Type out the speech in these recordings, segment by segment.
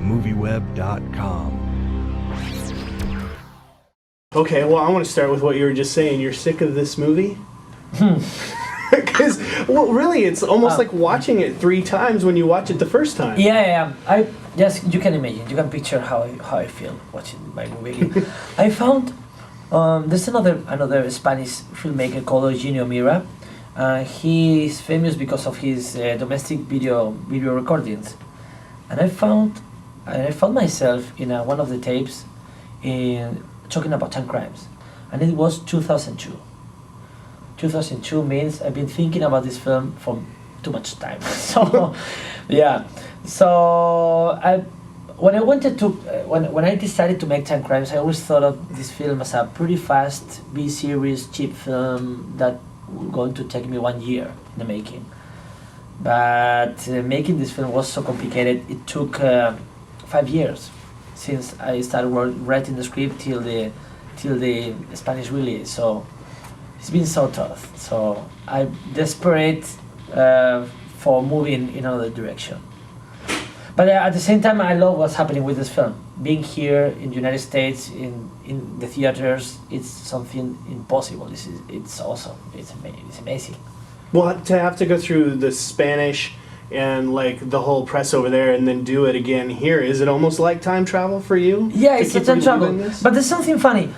MovieWeb.com. Okay, well, I want to start with what you were just saying. You're sick of this movie? Because, well, really, it's almost like watching it 3 times when you watch it the first time. Yeah. I just, you can imagine, you can picture how I feel watching my movie. I found there's another Spanish filmmaker called Eugenio Mira. He is famous because of his domestic video recordings, and I found myself in one of the tapes in talking about Timecrimes, and it was 2002. 2002 means I've been thinking about this film for too much time. So, yeah. So when I decided to make Timecrimes, I always thought of this film as a pretty fast B-series cheap film that was going to take me 1 year in the making. But making this film was so complicated. It took 5 years since I started writing the script till the Spanish release. So it's been so tough. So I'm desperate for moving in another direction. But at the same time, I love what's happening with this film. Being here in the United States, in the theaters, it's something impossible. It's awesome. It's amazing. Well, to have to go through the Spanish and like the whole press over there and then do it again here, is it almost like time travel for you? Yeah, it's time travel. But there's something funny.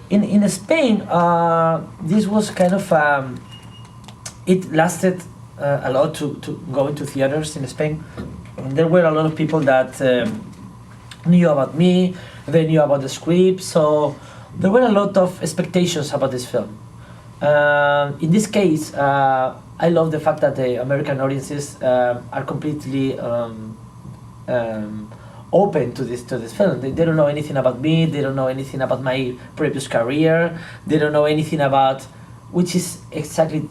In Spain, this was kind of it lasted a lot to go into theaters in Spain. And there were a lot of people that knew about me. They knew about the script, so there were a lot of expectations about this film. In this case, I love the fact that the American audiences are completely open to this film. They don't know anything about me. They don't know anything about my previous career. They don't know anything about which is exactly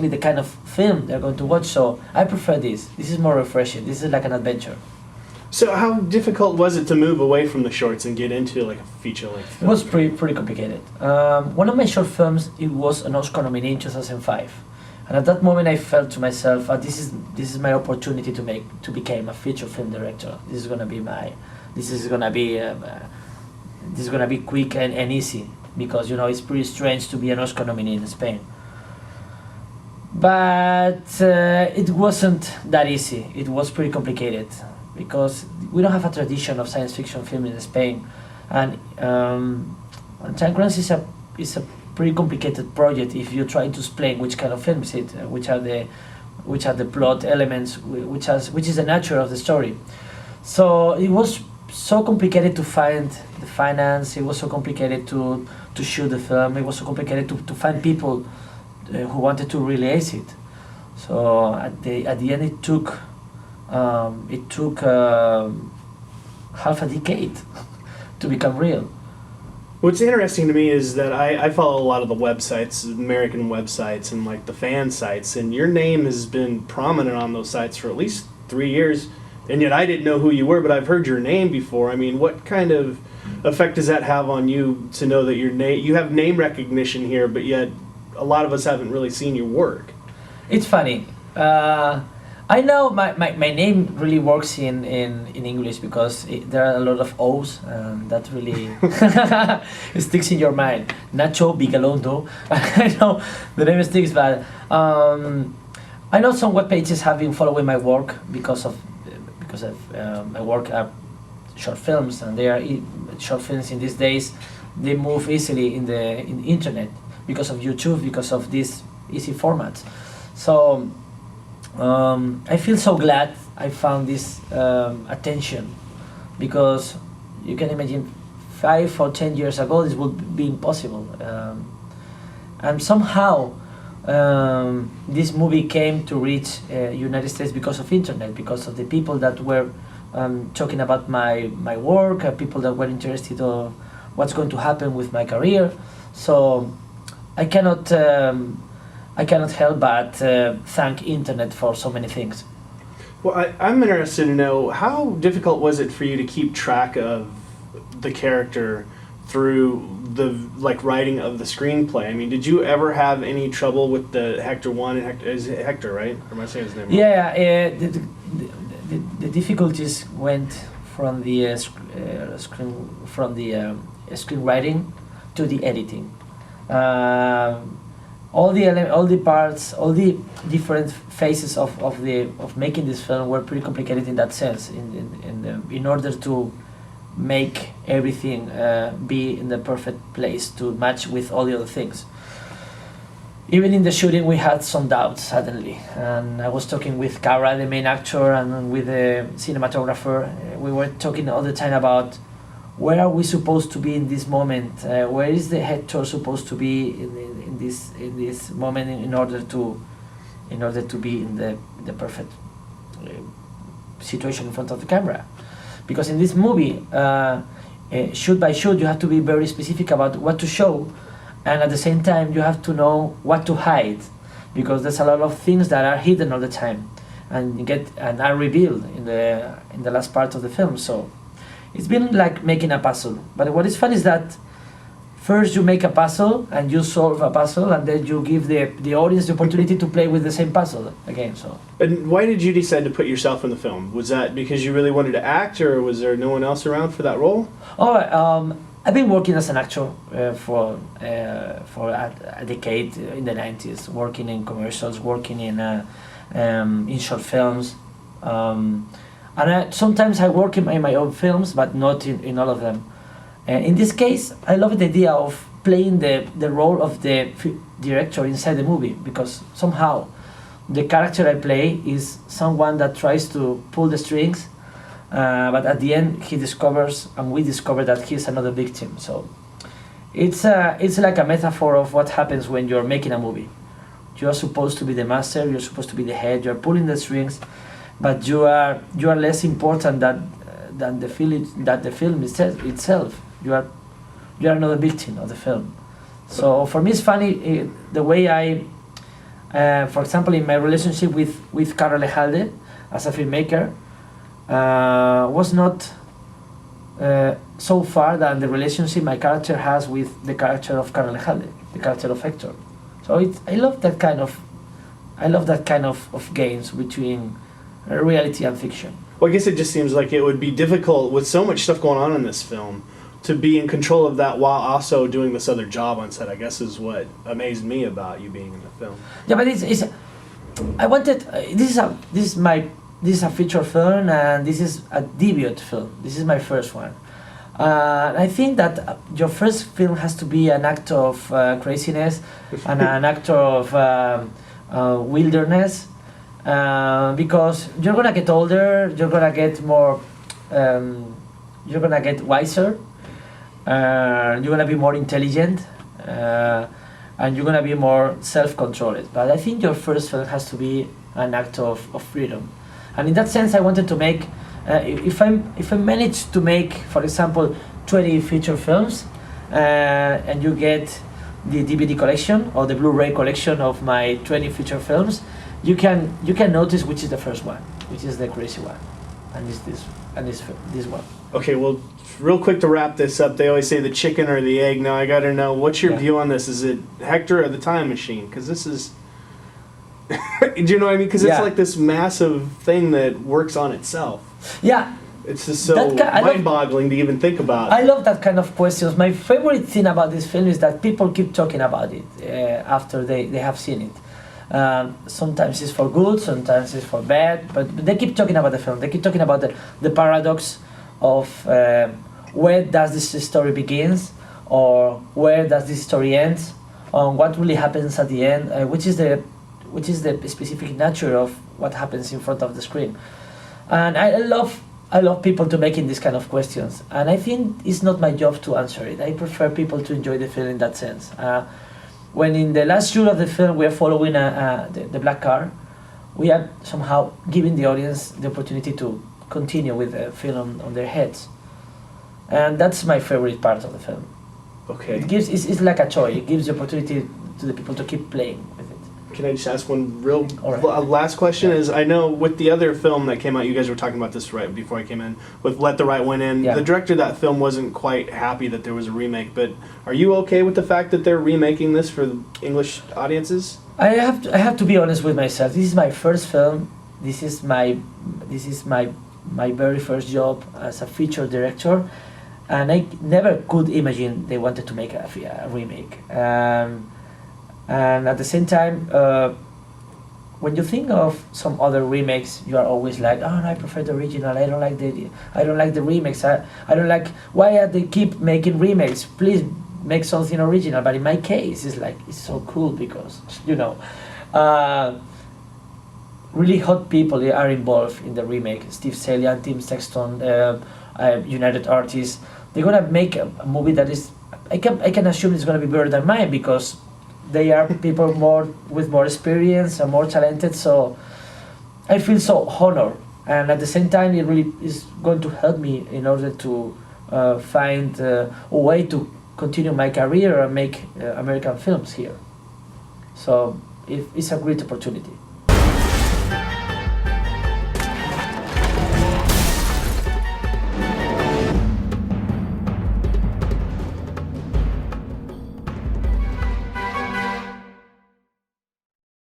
the kind of film they're going to watch. So I prefer this. This is more refreshing. This is like an adventure. So how difficult was it to move away from the shorts and get into like a feature-length film? It was pretty complicated. One of my short films, it was an Oscar nominee in 2005. And at that moment, I felt to myself, this is my opportunity to become a feature film director. This is gonna be quick and easy, because it's pretty strange to be an Oscar nominee in Spain. But it wasn't that easy. It was pretty complicated because we don't have a tradition of science fiction film in Spain, and Timecrimes is a pretty complicated project if you try to explain which kind of film is it, which are the plot elements, which is the nature of the story. So it was so complicated to find the finance. It was so complicated to shoot the film. It was so complicated to find people who wanted to release it. So at the end, it took half a decade to become real. What's interesting to me is that I follow a lot of the websites, American websites, and like the fan sites, and your name has been prominent on those sites for at least 3 years, and yet I didn't know who you were, but I've heard your name before. I mean, what kind of effect does that have on you to know that you have name recognition here, but yet a lot of us haven't really seen your work? It's funny. I know my name really works in English because there are a lot of O's, and that really sticks in your mind. Nacho Vigalondo. I know the name sticks, but I know some web pages have been following my work because of my work at short films, and they are short films in these days. They move easily in the internet because of YouTube, because of this easy format. So I feel so glad I found this attention, because you can imagine 5 or 10 years ago this would be impossible, and somehow this movie came to reach United States because of internet, because of the people that were talking about my work, people that were interested in what's going to happen with my career. So I cannot help but thank internet for so many things. Well, I'm interested to know, how difficult was it for you to keep track of the character through the writing of the screenplay? I mean, did you ever have any trouble with the Hector 1 and is it Hector, right? Or am I saying his name wrong? Yeah, the difficulties went from the screenwriting to the editing. All the parts, all the different phases of making this film were pretty complicated in that sense. In order to make everything be in the perfect place to match with all the other things. Even in the shooting, we had some doubts suddenly, and I was talking with Cara, the main actor, and with the cinematographer. We were talking all the time about where are we supposed to be in this moment? Where is the actor supposed to be in this moment in order to be in the perfect situation in front of the camera? Because in this movie, shoot by shoot, you have to be very specific about what to show, and at the same time, you have to know what to hide, because there's a lot of things that are hidden all the time, and are revealed in the last part of the film. So it's been like making a puzzle. But what is fun is that first you make a puzzle and you solve a puzzle, and then you give the audience the opportunity to play with the same puzzle again. So. And why did you decide to put yourself in the film? Was that because you really wanted to act, or was there no one else around for that role? Oh, I've been working as an actor for a decade in the 90s, working in commercials, working in short films. And sometimes I work in my own films, but not in all of them. In this case, I love the idea of playing the role of the director inside the movie, because somehow the character I play is someone that tries to pull the strings, but at the end he discovers, and we discover, that he's another victim. So it's like a metaphor of what happens when you're making a movie. You are supposed to be the master, you're supposed to be the head, you're pulling the strings, but you are less important than the film itself. You are another victim of the film. So for me, it's funny the way I, for example, in my relationship with Carol Lejalde as a filmmaker, was not so far than the relationship my character has with the character of Carol Lejalde, the character of Hector. So I love that kind of games between reality and fiction. Well, I guess it just seems like it would be difficult with so much stuff going on in this film to be in control of that while also doing this other job on set. I guess is what amazed me about you being in the film. Yeah, but I wanted this is a feature film, and this is a debut film. This is my first one. I think that your first film has to be an act of craziness and an act of wilderness. Because you're gonna get older, you're gonna get more, you're gonna get wiser, you're gonna be more intelligent, and you're gonna be more self-controlled. But I think your first film has to be an act of freedom, and in that sense, I wanted to make. If I manage to make, for example, 20 feature films, and you get the DVD collection or the Blu-ray collection of my 20 feature films. You can notice which is the first one, which is the crazy one, and it's this one. Okay, well, real quick to wrap this up, they always say the chicken or the egg. Now I got to know, what's your view on this? Is it Hector or the Time Machine? Because this is, do you know what I mean? Because it's like this massive thing that works on itself. Yeah. It's just so mind-boggling to even think about. I love that kind of questions. My favorite thing about this film is that people keep talking about it after they have seen it. Sometimes it's for good, sometimes it's for bad, but they keep talking about the film. They keep talking about the paradox of where does this story begins, or where does this story ends, on what really happens at the end, which is the specific nature of what happens in front of the screen. And I love people to making these kind of questions, and I think it's not my job to answer it. I prefer people to enjoy the film in that sense. When in the last shoot of the film we are following the black car, we are somehow giving the audience the opportunity to continue with the film on their heads. And that's my favorite part of the film. Okay. It's like a toy. It gives the opportunity to the people to keep playing with it. Can I just ask one real last question? Is I know with the other film that came out, you guys were talking about this right before I came in, with Let the Right One In. The director of that film wasn't quite happy that there was a remake, but are you okay with the fact that they're remaking this for the English audiences? I have to be honest with myself. This is my first film this is my my very first job as a feature director, and I never could imagine they wanted to make a remake. And at the same time, when you think of some other remakes, you are always like, oh, no, I prefer the original. I don't like the remakes. I don't like, why are they keep making remakes? Please make something original. But in my case, it's like, it's so cool because, really hot people are involved in the remake. Steve Salian, Tim Sexton, United Artists. They're gonna make a movie that is, I can assume it's gonna be better than mine because they are people with more experience and more talented. So I feel so honored, and at the same time, it really is going to help me in order to find a way to continue my career and make American films here. So it's a great opportunity.